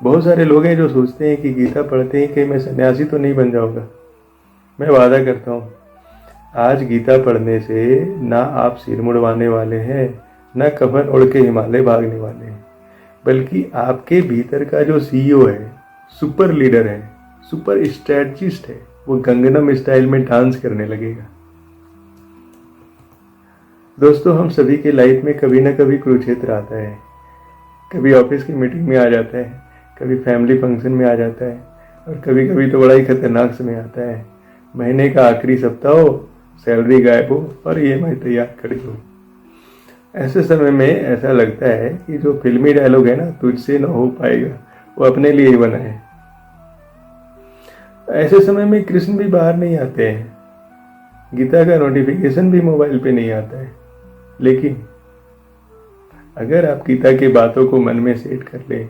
बहुत सारे लोग हैं जो सोचते हैं कि गीता पढ़ते ही कि मैं सन्यासी तो नहीं बन जाऊंगा। मैं वादा करता हूँ, आज गीता पढ़ने से ना आप सिर मुड़वाने वाले हैं, ना कफन ओढ़ के हिमालय भागने वाले हैं, बल्कि आपके भीतर का जो सीईओ है, सुपर लीडर है, सुपर स्ट्रेटजिस्ट है, वो गंगनम स्टाइल में डांस करने लगेगा। दोस्तों, हम सभी के लाइफ में कभी ना कभी कुरुक्षेत्र आता है। कभी ऑफिस की मीटिंग में आ जाता है, कभी फैमिली फंक्शन में आ जाता है, और कभी कभी तो बड़ा ही खतरनाक समय आता है। महीने का आखिरी सप्ताह हो, सैलरी गायब हो और EMI तैयार खड़ी हो। ऐसे समय में ऐसा लगता है कि जो फिल्मी डायलॉग है ना, तुझसे न हो पाएगा, वो अपने लिए ही बना है। ऐसे समय में कृष्ण भी बाहर नहीं आते हैं, गीता का नोटिफिकेशन भी मोबाइल पे नहीं आता है। लेकिन अगर आप गीता की बातों को मन में सेट कर ले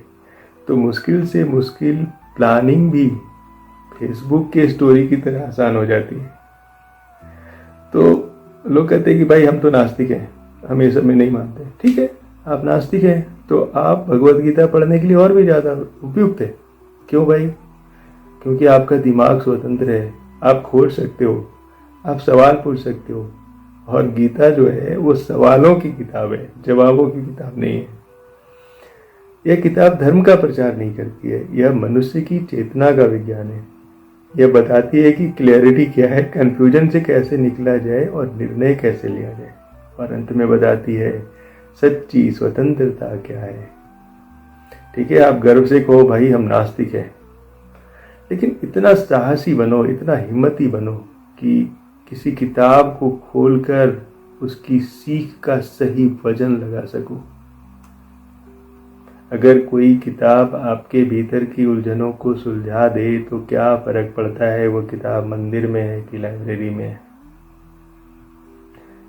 तो मुश्किल से मुश्किल प्लानिंग भी फेसबुक के स्टोरी की तरह आसान हो जाती है। तो लोग कहते हैं कि भाई हम तो नास्तिक हैं, हम ये सब में नहीं मानते। ठीक है, आप नास्तिक हैं तो आप भगवत गीता पढ़ने के लिए और भी ज़्यादा उपयुक्त है। क्यों भाई? क्योंकि आपका दिमाग स्वतंत्र है, आप खोज सकते हो, आप सवाल पूछ सकते हो। और गीता जो है वो सवालों की किताब है, जवाबों की किताब नहीं है। यह किताब धर्म का प्रचार नहीं करती है, यह मनुष्य की चेतना का विज्ञान है। यह बताती है कि क्लैरिटी क्या है, कंफ्यूजन से कैसे निकला जाए और निर्णय कैसे लिया जाए। और अंत में बताती है सच्ची स्वतंत्रता क्या है। ठीक है, आप गर्व से कहो भाई हम नास्तिक हैं, लेकिन इतना साहसी बनो, इतना हिम्मती बनो कि किसी किताब को खोलकर उसकी सीख का सही वजन लगा सको। अगर कोई किताब आपके भीतर की उलझनों को सुलझा दे तो क्या फर्क पड़ता है वो किताब मंदिर में है कि लाइब्रेरी में है।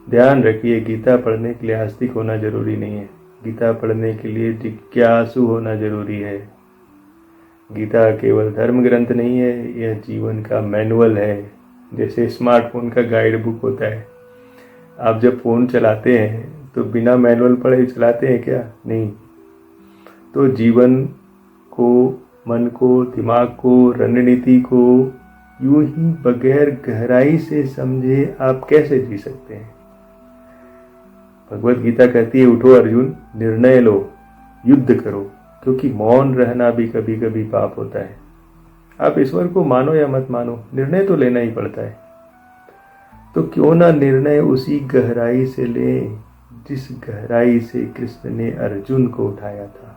ध्यान रखिए, गीता पढ़ने के लिए आस्तिक होना जरूरी नहीं है, गीता पढ़ने के लिए जिज्ञासु होना जरूरी है। गीता केवल धर्म ग्रंथ नहीं है, यह जीवन का मैनुअल है। जैसे स्मार्टफोन का गाइड बुक होता है। आप जब फ़ोन चलाते हैं तो बिना मैनुअल पढ़े चलाते हैं क्या? नहीं। तो जीवन को, मन को, दिमाग को, रणनीति को यूं ही बगैर गहराई से समझे आप कैसे जी सकते हैं? भगवत गीता कहती है, उठो अर्जुन, निर्णय लो, युद्ध करो, क्योंकि मौन रहना भी कभी कभी पाप होता है। आप ईश्वर को मानो या मत मानो, निर्णय तो लेना ही पड़ता है। तो क्यों ना निर्णय उसी गहराई से लें जिस गहराई से कृष्ण ने अर्जुन को उठाया था।